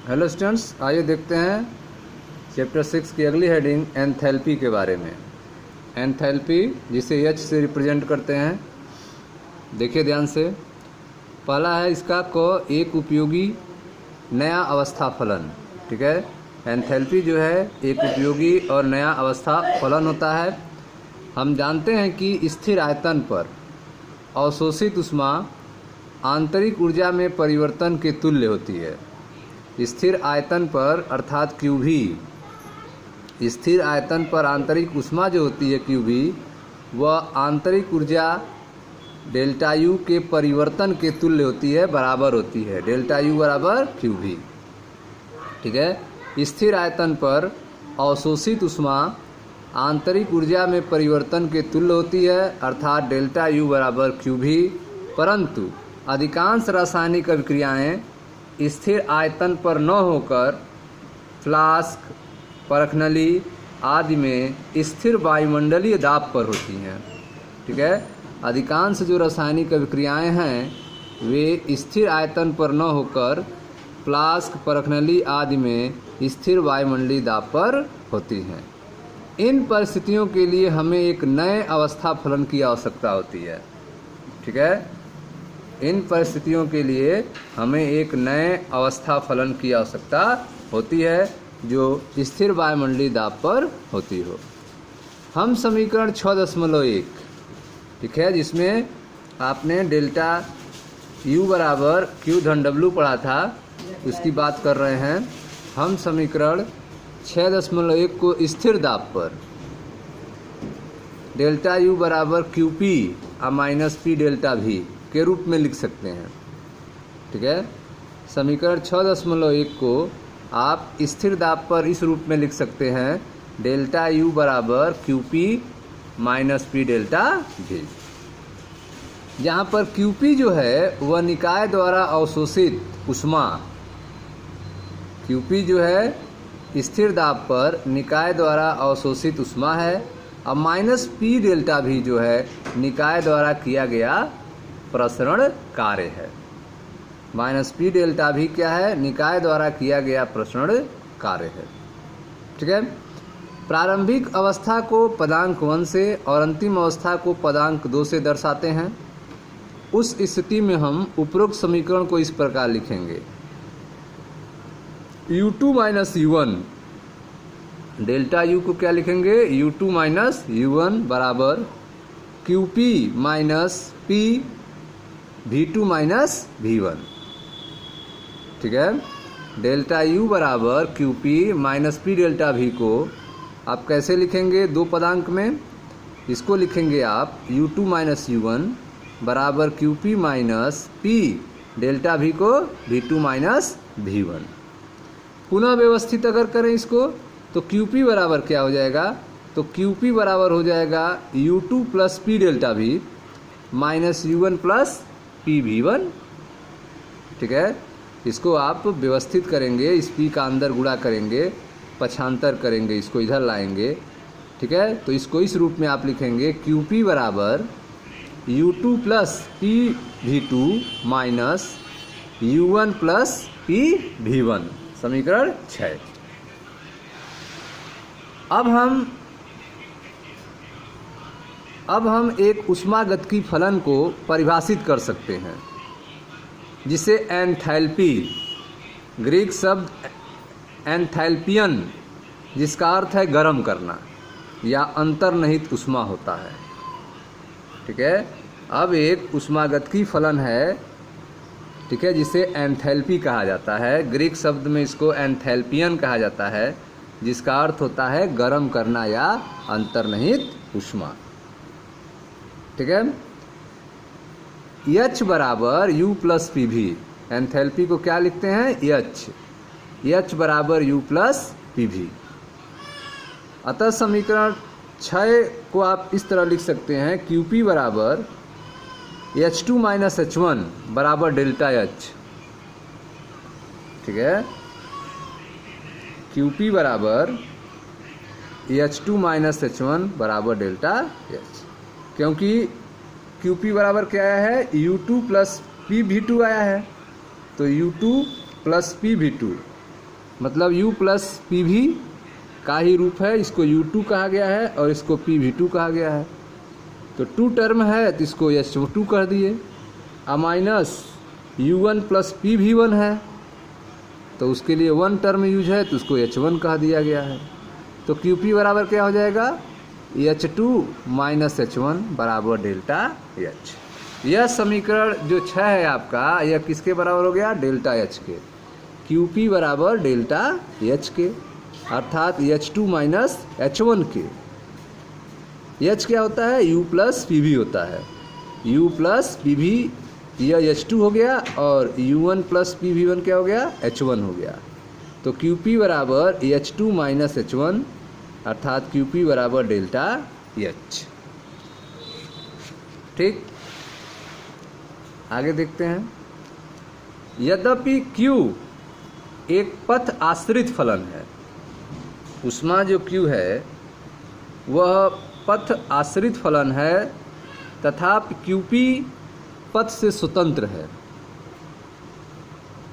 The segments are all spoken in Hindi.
हेलो स्टूडेंट्स, आइए देखते हैं चैप्टर 6 की अगली हेडिंग एंथैल्पी के बारे में। एंथैल्पी जिसे एच से रिप्रेजेंट करते हैं। देखिए ध्यान से, पहला है इसका क एक उपयोगी नया अवस्था फलन। ठीक है, एंथैल्पी जो है एक उपयोगी और नया अवस्था फलन होता है। हम जानते हैं कि स्थिर आयतन पर अवशोषित ऊष्मा आंतरिक ऊर्जा में परिवर्तन के तुल्य होती है। स्थिर आयतन पर अर्थात क्यूवी, स्थिर आयतन पर आंतरिक ऊष्मा जो होती है क्यूवी, वह आंतरिक ऊर्जा डेल्टा यू के परिवर्तन के तुल्य होती है, बराबर होती है। डेल्टा यू बराबर क्यूवी। ठीक है, स्थिर आयतन पर अवशोषित ऊष्मा आंतरिक ऊर्जा में परिवर्तन के तुल्य होती है, अर्थात डेल्टा यू बराबर क्यूवी। परंतु अधिकांश रासायनिक अभिक्रियाएं स्थिर आयतन पर न होकर फ्लास्क, परखनली आदि में स्थिर वायुमंडलीय दाब पर होती हैं। ठीक है, अधिकांश जो रासायनिक अभिक्रियाएं हैं वे स्थिर आयतन पर न होकर फ्लास्क, परखनली आदि में स्थिर वायुमंडलीय दाब पर होती हैं। इन परिस्थितियों के लिए हमें एक नए अवस्था फलन की आवश्यकता होती है। ठीक है, इन परिस्थितियों के लिए हमें एक नए अवस्था फलन की आवश्यकता होती है जो स्थिर वायुमंडलीय दाब पर होती हो। हम समीकरण 6.1, ठीक है, जिसमें आपने डेल्टा यू बराबर क्यू धन डब्ल्यू पढ़ा था, उसकी बात कर रहे हैं। हम समीकरण 6.1 को स्थिर दाब पर डेल्टा यू बराबर Q P minus P delta भी के रूप में लिख सकते हैं। ठीक है, समीकरण 6.1 को आप स्थिर दाब पर इस रूप में लिख सकते हैं, डेल्टा यू बराबर Q P minus P delta भी। यहाँ पर क्यू पी जो है वह निकाय द्वारा अवशोषित ऊष्मा, क्यू पी जो है स्थिर दाब पर निकाय द्वारा अवशोषित ऊष्मा है, और माइनस पी डेल्टा भी जो है निकाय द्वारा किया गया प्रसरण कार्य है। माइनस पी डेल्टा भी क्या है? निकाय द्वारा किया गया प्रसरण कार्य है। ठीक है, प्रारंभिक अवस्था को पदांक 1 से और अंतिम अवस्था को पदांक 2 से दर्शाते हैं। उस स्थिति में हम उपरोक्त समीकरण को इस प्रकार लिखेंगे, U2 minus U1, delta U को क्या लिखेंगे? U2 माइनस U1 बराबर QP minus P V2 minus V1। ठीक है, डेल्टा यू बराबर QP minus P delta V को आप कैसे लिखेंगे? दो पदांक में इसको लिखेंगे आप U2 माइनस U1 बराबर QP minus P delta V को V2 माइनस V1। पुनः व्यवस्थित अगर करें इसको तो QP बराबर क्या हो जाएगा? तो QP बराबर हो जाएगा U2 plus P delta V minus U1 plus P V1। ठीक है, इसको आप व्यवस्थित करेंगे, इस P का अंदर गुणा करेंगे, पक्षांतर करेंगे, इसको इधर लाएंगे। ठीक है, तो इसको इस रूप में आप लिखेंगे QP बराबर U2 plus P V2 minus U1 plus P V1, समीकरण 6। अब हम एक ऊष्मागतिकी फलन को परिभाषित कर सकते हैं जिसे एंथैल्पी, ग्रीक शब्द एंथैल्पियन, जिसका अर्थ है गर्म करना या अंतर्निहित ऊष्मा होता है। ठीक है, अब एक ऊष्मागतिकी फलन है, ठीक है, जिसे एंथैल्पी कहा जाता है। ग्रीक शब्द में इसको एंथैल्पियन कहा जाता है, जिसका अर्थ होता है गर्म करना या अंतर्निहित ऊष्मा। ठीक है, H बराबर U प्लस पी भी, एंथैल्पी को क्या लिखते हैं? H बराबर U प्लस पी भी। अतः समीकरण 6 को आप इस तरह लिख सकते हैं, QP बराबर H2 माइनस H1 बराबर डेल्टा H। ठीक है, QP बराबर H2 माइनस H1 बराबर डेल्टा H, क्योंकि QP बराबर क्या आया है? U2 प्लस P V2 आया है, तो U2 प्लस P V2 मतलब U प्लस पी वी का ही रूप है, इसको U2 कहा गया है और इसको PV2 कहा गया है। तो 2 टर्म है तो इसको H2 कर दिए। अब माइनस U1 प्लस PV1 है तो उसके लिए 1 टर्म यूज है तो उसको H1 कहा दिया गया है। तो QP बराबर क्या हो जाएगा, H2 माइनस H1 बराबर डेल्टा H। यह समीकरण जो 6 है आपका, यह किसके बराबर हो गया, डेल्टा H के। QP बराबर डेल्टा H के, अर्थात H2 माइनस H1 के। H क्या होता है, U प्लस PV होता है। U प्लस PV, यह H2 हो गया और U1 प्लस PV1 क्या हो गया, H1 हो गया। तो QP बराबर H2 माइनस H1, अर्थात QP बराबर डेल्टा H। ठीक, आगे देखते हैं। यद्यपि Q एक पथ आश्रित फलन है, ऊष्मा जो Q है वह पथ आश्रित फलन है, तथापि QP पथ से स्वतंत्र है।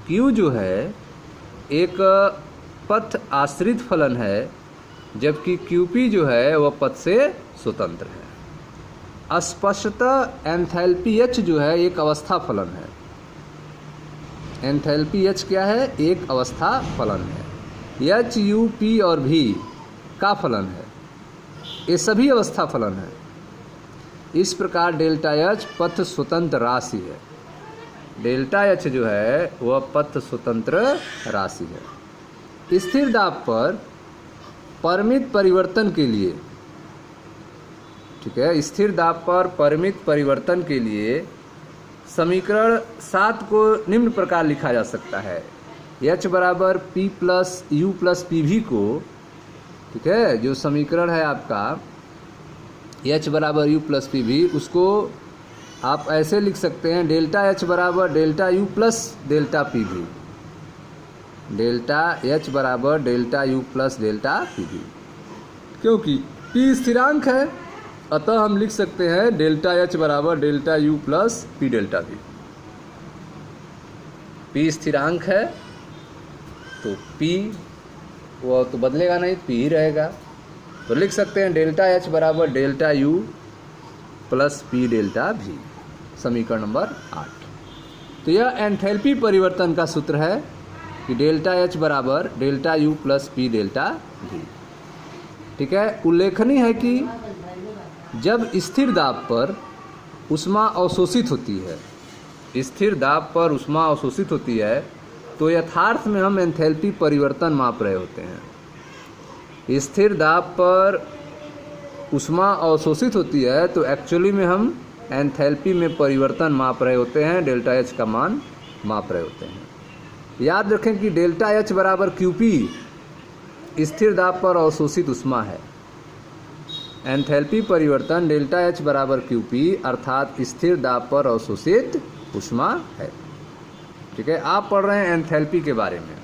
Q जो है एक पथ आश्रित फलन है, जबकि QP जो है वह पथ से स्वतंत्र है। स्पष्टतः एंथैल्पी H जो है एक अवस्था फलन है। एंथैल्पी H क्या है, एक अवस्था फलन है। H, U, P और V का फलन है, ये सभी अवस्था फलन है। इस प्रकार डेल्टा H पथ स्वतंत्र राशि है। डेल्टा H जो है वह पथ स्वतंत्र राशि है। स्थिर दाब पर परिमित परिवर्तन के लिए, ठीक है, स्थिर दाब पर परिमित परिवर्तन के लिए समीकरण 7 को निम्न प्रकार लिखा जा सकता है। H बराबर P plus U plus PV को, ठीक है, जो समीकरण है आपका H बराबर U प्लस PV, उसको आप ऐसे लिख सकते हैं, डेल्टा H बराबर delta U plus delta PV। Delta H बराबर delta U plus delta PV, क्योंकि P स्थिरांक है, अतः हम लिख सकते हैं डेल्टा H बराबर delta U plus P delta V। P स्थिरांक है तो P वो तो बदलेगा नहीं, P ही रहेगा। तो लिख सकते हैं डेल्टा H बराबर delta U plus P delta V, समीकरण नंबर 8। तो यह एंथैल्पी परिवर्तन का सूत्र है कि डेल्टा H बराबर delta U plus P delta V। ठीक है, उल्लेखनीय है कि जब स्थिर दाब पर ऊष्मा अवशोषित होती है, स्थिर दाब पर ऊष्मा अवशोषित होती है, तो यथार्थ में हम एंथैल्पी परिवर्तन माप रहे होते हैं। स्थिर दाब पर ऊष्मा अवशोषित होती है तो एक्चुअली में हम एंथैल्पी में परिवर्तन माप रहे होते हैं, डेल्टा H का मान माप रहे होते हैं। याद रखें कि डेल्टा H बराबर QP स्थिर दाब पर अवशोषित ऊष्मा है। एंथैल्पी परिवर्तन डेल्टा H बराबर QP अर्थात स्थिर दाब पर अवशोषित ऊष्मा है। ठीक है, आप पढ़ रहे हैं एंथैल्पी के बारे में।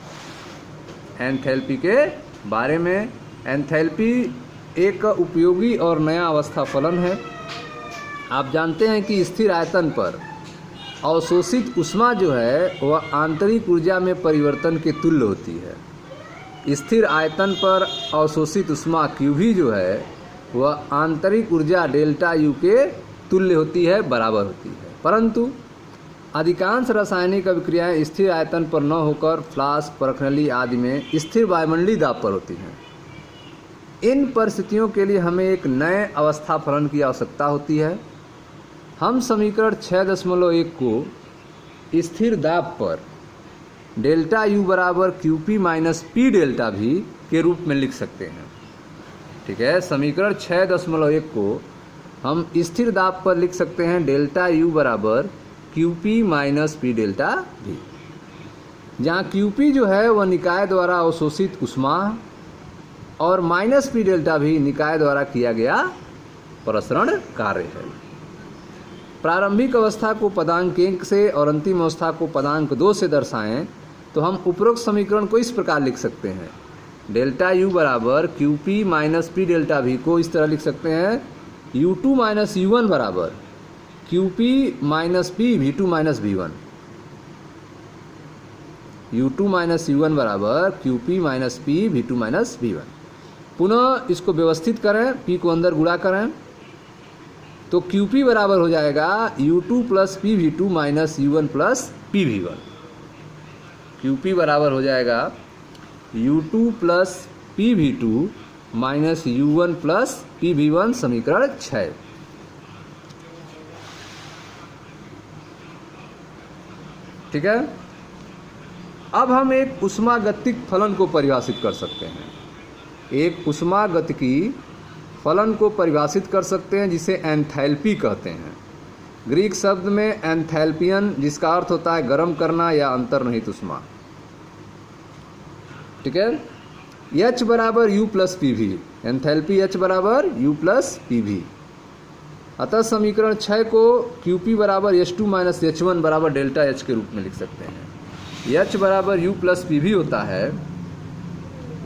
एंथैल्पी के बारे में, एंथैल्पी एक उपयोगी और नया अवस्था फलन है। आप जानते हैं कि स्थिर आयतन पर अवशोषित ऊष्मा जो है वह आंतरिक ऊर्जा में परिवर्तन के तुल्य होती है। स्थिर आयतन पर अवशोषित ऊष्मा QV जो है वह आंतरिक ऊर्जा डेल्टा U के तुल्य होती है, बराबर होती है। परंतु अधिकांश रासायनिक अभिक्रियाएं स्थिर आयतन पर न होकर फ्लास्क, परखनली आदि में स्थिर वायुमंडलीय दाब पर होती हैं। इन परिस्थितियों के लिए हमें एक नए अवस्था फलन की आवश्यकता होती है। हम समीकरण 6.1 को स्थिर दाब पर डेल्टा U बराबर QP minus P delta V के रूप में लिख सकते हैं। ठीक है, समीकरण 6.1 को हम स्थिर दाब पर लिख सकते हैं डेल्टा U बराबर QP minus P delta V, जहाँ QP जो है वह निकाय द्वारा अवशोषित ऊष्मा और माइनस P डेल्टा V निकाय द्वारा किया गया प्रसरण कार्य है। प्रारंभिक अवस्था को पदांक 1 से और अंतिम अवस्था को पदांक 2 से दर्शाएं तो हम उपरोक्त समीकरण को इस प्रकार लिख सकते हैं। डेल्टा U बराबर QP minus P delta V को इस तरह लिख सकते हैं, U2 माइनस U1 बराबर QP minus P V2 minus V1। U2 minus U1 बराबर QP minus P V2 minus V1। पुनः इसको व्यवस्थित करें, P को अंदर गुणा करें तो QP बराबर हो जाएगा U2 plus PV2 minus U1 plus PV1। QP बराबर हो जाएगा U2 plus PV2 minus U1 plus PV1, समीकरण 6। ठीक है। अब हम एक ऊष्मागतिक फलन को परिभाषित कर सकते हैं। एक ऊष्मागतिकी फलन को परिभाषित कर सकते हैं जिसे एंथैल्पी कहते हैं। ग्रीक शब्द में एंथैल्पियन, जिसका अर्थ होता है गर्म करना या अंतर्निहित ऊष्मा। ठीक है। H बराबर U plus PV, enthalpy H बराबर U प्लस PV। अतः समीकरण 6 को QP बराबर H2 माइनस H1 बराबर डेल्टा H के रूप में लिख सकते हैं। H बराबर U प्लस PV होता है,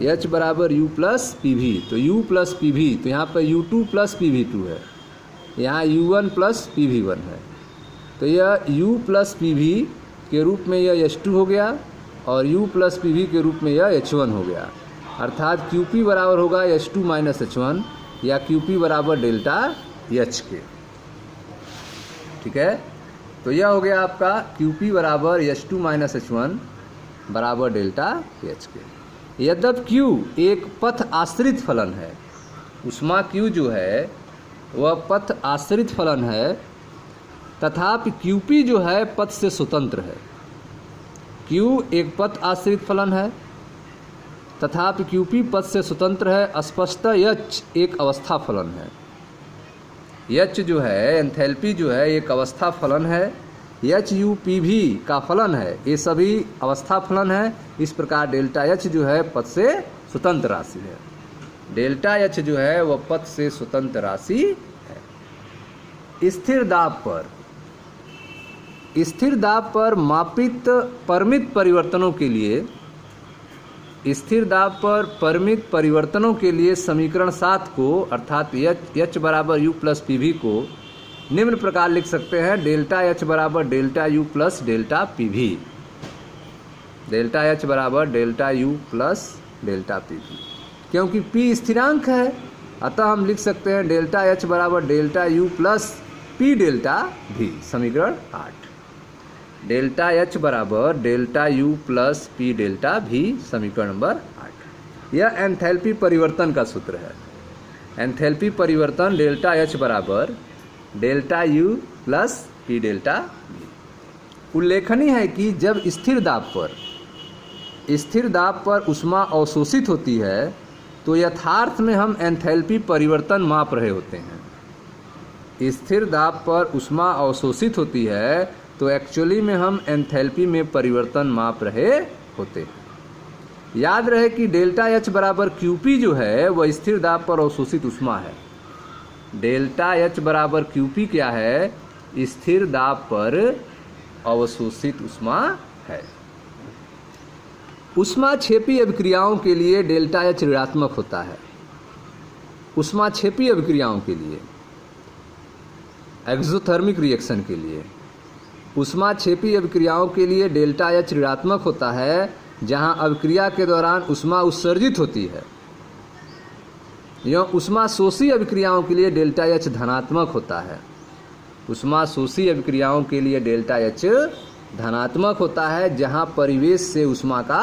H बराबर U प्लस PV, तो U प्लस PV, तो यहाँ पर U2 प्लस PV2 है, यहाँ U1 प्लस PV1 है, तो यह U प्लस PV के रूप में यह H2 हो गया और U प्लस PV के रूप में यह H1 हो गया। अर्थात QP बराबर होगा H2 माइनस H1 या QP बराबर डेल्टा H के। ठीक है। तो यह हो गया आपका QP बराबर H2 माइनस H1 बराबर डेल्टा H के। यद्यप Q एक पथ आश्रित फलन है, ऊष्मा Q जो है वह पथ आश्रित फलन है, तथापि QP जो है पथ से स्वतंत्र है। Q एक पथ आश्रित फलन है तथापि QP पथ से स्वतंत्र है। स्पष्टतः H एक अवस्था फलन है। H जो है एंथैल्पी जो है एक अवस्था फलन है। HUPV का फलन है, ये सभी अवस्था फलन है। इस प्रकार डेल्टा H जो है पथ से स्वतंत्र राशि है। डेल्टा H जो है वह पथ से स्वतंत्र राशि है। स्थिर दाब पर मापित परिमित परिवर्तनों के लिए, स्थिर दाब पर परिमित परिवर्तनों के लिए समीकरण 7 को अर्थात H बराबर U प्लस PV को निम्न प्रकार लिख सकते हैं। डेल्टा H बराबर delta U plus delta PV। Delta H बराबर delta U plus delta PV, क्योंकि P स्थिरांक है अतः हम लिख सकते हैं डेल्टा H बराबर delta U plus P delta V। समीकरण 8। डेल्टा H बराबर delta U plus P delta V, समीकरण नंबर 8। यह एंथैल्पी परिवर्तन का सूत्र है। एंथैल्पी परिवर्तन डेल्टा H बराबर delta U plus P delta V। उल्लेखनीय है कि जब स्थिर दाब पर ऊष्मा अवशोषित होती है तो यथार्थ में हम एंथैल्पी परिवर्तन माप रहे होते हैं। स्थिर दाब पर ऊष्मा अवशोषित होती है तो एक्चुअली में हम एंथैल्पी में परिवर्तन माप रहे होते हैं। याद रहे कि डेल्टा H बराबर QP जो है वह स्थिर दाब पर अवशोषित ऊष्मा है। डेल्टा H बराबर QP क्या है? स्थिर दाब पर अवशोषित ऊष्मा है। ऊष्माक्षेपी अभिक्रियाओं के लिए डेल्टा H ऋणात्मक होता है। ऊष्माक्षेपी अभिक्रियाओं के लिए, एक्सोथर्मिक रिएक्शन के लिए, ऊष्माक्षेपी अभिक्रियाओं के लिए डेल्टा H ऋणात्मक होता है जहां अभिक्रिया के दौरान ऊष्मा उत्सर्जित होती है। यह ऊष्माशोषी अभिक्रियाओं के लिए डेल्टा H धनात्मक होता है। ऊष्माशोषी अभिक्रियाओं के लिए डेल्टा H धनात्मक होता है जहां परिवेश से ऊष्मा का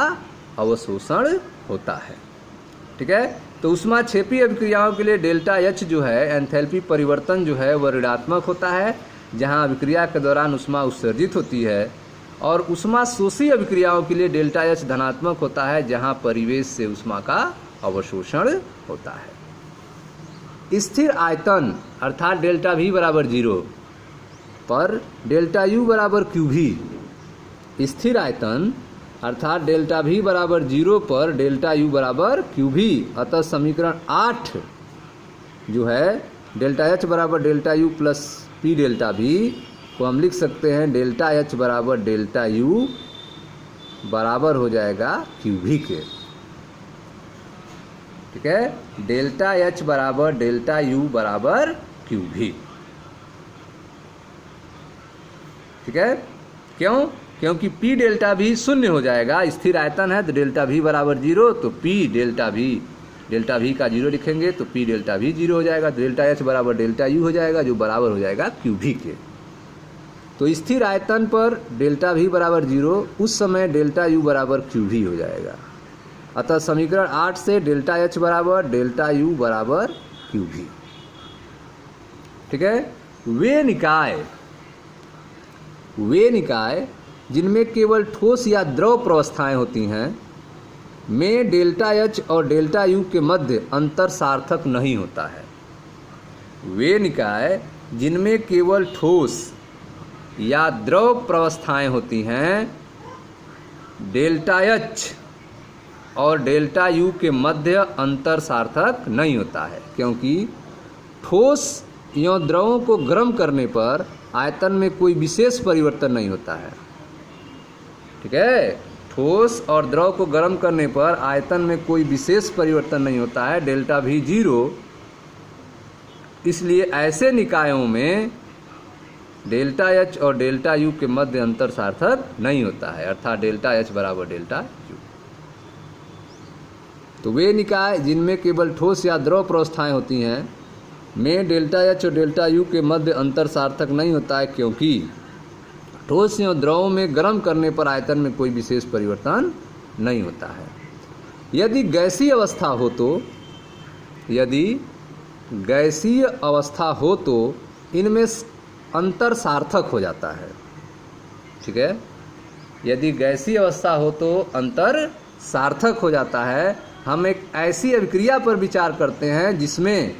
अवशोषण होता है। ठीक है। तो ऊष्माक्षेपी अभिक्रियाओं के लिए डेल्टा H जो है एंथैल्पी परिवर्तन जो है वह ऋणात्मक होता है जहां अभिक्रिया के दौरान ऊष्मा उत्सर्जित होती है, और ऊष्माशोषी अभिक्रियाओं के लिए डेल्टा H धनात्मक होता है जहां परिवेश से ऊष्मा का अवशोषण होता है। स्थिर आयतन अर्थात डेल्टा V बराबर 0 पर डेल्टा U बराबर QV। स्थिर आयतन अर्थात डेल्टा V बराबर 0 पर डेल्टा U बराबर QV। अतः समीकरण 8 जो है डेल्टा H बराबर delta U plus P delta V को हम लिख सकते हैं डेल्टा H बराबर डेल्टा U बराबर हो जाएगा QV के। ठीक है। डेल्टा H बराबर डेल्टा U बराबर QV। ठीक है। क्यों? क्योंकि पी डेल्टा भी शून्य हो जाएगा, स्थिर आयतन है तो डेल्टा भी बराबर 0, तो पी डेल्टा भी का 0 लिखेंगे तो पी डेल्टा भी 0 हो जाएगा, तो डेल्टा एच बराबर डेल्टा यू हो जाएगा, जो बराबर हो जाएगा क्यू भी के। तो स्थिर आयतन पर डेल्टा भी बराबर 0, उस समय डेल्टा यू बराबर क्यू भी हो जाएगा। अतः समीकरण 8 से डेल्टा एच बराबर डेल्टा यू बराबर क्यू भी। ठीक है। वे निकाय जिनमें केवल ठोस या द्रव प्रवस्थाएं होती हैं में डेल्टा एच और डेल्टा यू के मध्य अंतर सार्थक नहीं होता है। वे निकाय जिनमें केवल ठोस या द्रव प्रवस्थाएं होती हैं, डेल्टा एच और डेल्टा यू के मध्य अंतर सार्थक नहीं होता है, क्योंकि ठोस या द्रवों को गर्म करने पर आयतन में कोई विशेष परिवर्तन नहीं होता है। ठीक है। ठोस और द्रव को गर्म करने पर आयतन में कोई विशेष परिवर्तन नहीं होता है, डेल्टा भी 0। इसलिए ऐसे निकायों में डेल्टा एच और डेल्टा यू के मध्य अंतर सार्थक नहीं होता है, अर्थात डेल्टा एच बराबर डेल्टा यू। तो वे निकाय जिनमें केवल ठोस या द्रव प्रवस्थाएं होती हैं में डेल्टा एच और डेल्टा यू के मध्य अंतर सार्थक नहीं होता है, क्योंकि ठोस या द्रव में गर्म करने पर आयतन में कोई विशेष परिवर्तन नहीं होता है। यदि गैसीय अवस्था हो तो इनमें अंतर सार्थक हो जाता है। ठीक है। यदि गैसीय अवस्था हो तो अंतर सार्थक हो जाता है। हम एक ऐसी अभिक्रिया पर विचार करते हैं जिसमें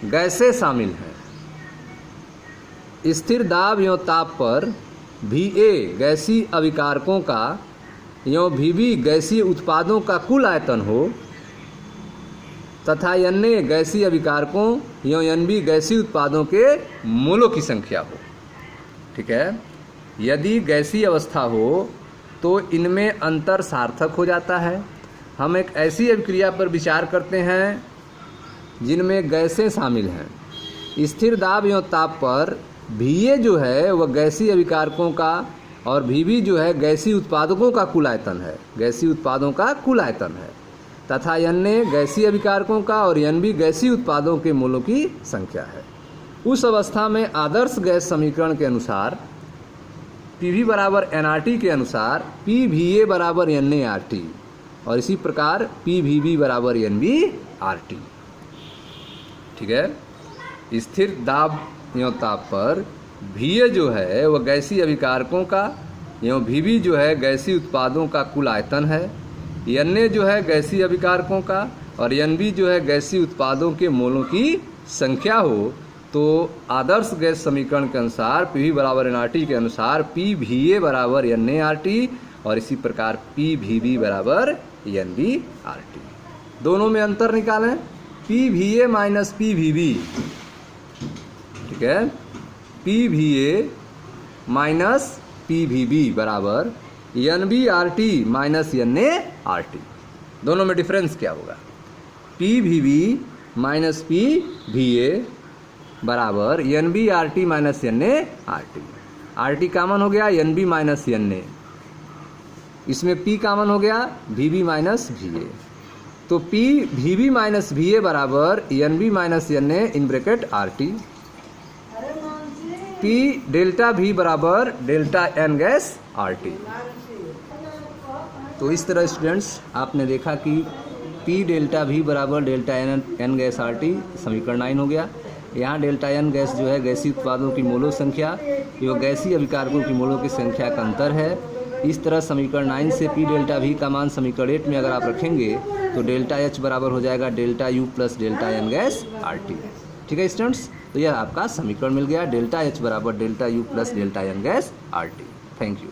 गैसें शामिल हैं। स्थिर दाब एवं ताप पर VA गैसीय अभिकारकों का एवं VB गैसीय उत्पादों का कुल आयतन हो तथा NA गैसीय अभिकारकों एवं NB गैसीय उत्पादों के मोलों की संख्या हो। ठीक है। यदि गैसीय अवस्था हो तो इनमें अंतर सार्थक हो जाता है। हम एक ऐसी अभिक्रिया पर विचार करते हैं जिनमें गैसें शामिल हैं। स्थिर दाब एवं ताप पर VA जो है वह गैसीय अभिकारकों का और VB जो है गैसीय उत्पादकों का कुल आयतन है, तथा NA गैसीय अभिकारकों का और NB गैसीय उत्पादों के मोलों की संख्या है। उस अवस्था में आदर्श गैस समीकरण के अनुसार PV बराबर nRT के अनुसार PVA बराबर NART और इसी प्रकार PVB बराबर NBRT। ठीक है। स्थिर दाब एवं ताप पर VA जो है वह गैसीय अभिकारकों का एवं VB जो है गैसीय उत्पादों का कुल आयतन है, NA जो है गैसीय अभिकारकों का और NB जो है गैसीय उत्पादों के मोलों की संख्या हो, तो आदर्श गैस समीकरण के अनुसार PV बराबर nRT के अनुसार PVA बराबर NART और इसी प्रकार PVB बराबर NBRT। दोनों में अंतर निकालें, PVA माइनस PVB। ठीक है। PVA माइनस PVB बराबर NBRT माइनस NART। दोनों में डिफरेंस क्या होगा? PVB माइनस PVA बराबर NBRT माइनस NART। RT कामन हो गया, NB माइनस NA, इसमें P कामन हो गया, VB माइनस VA। तो PVB माइनस VA बराबर NB minus NA in bracket RT। P delta V बराबर डेल्टा N गैस RT। तो इस तरह स्टूडेंट्स आपने देखा कि P डेल्टा V बराबर डेल्टा N गैस RT समीकरण 9 हो गया। यहाँ डेल्टा N गैस जो है गैसीय उत्पादों की मोलों संख्या एवं गैसीय अभिकारकों की मोलों की संख्या का अंतर है। इस तरह समीकरण 9 से P डेल्टा V का मान समीकरण 8 में अगर आप रखेंगे तो डेल्टा H बराबर हो जाएगा delta U plus delta N gas RT। ठीक है स्टूडेंट्स, तो यह आपका समीकरण मिल गया, डेल्टा H बराबर delta U plus delta N gas RT। Thank you.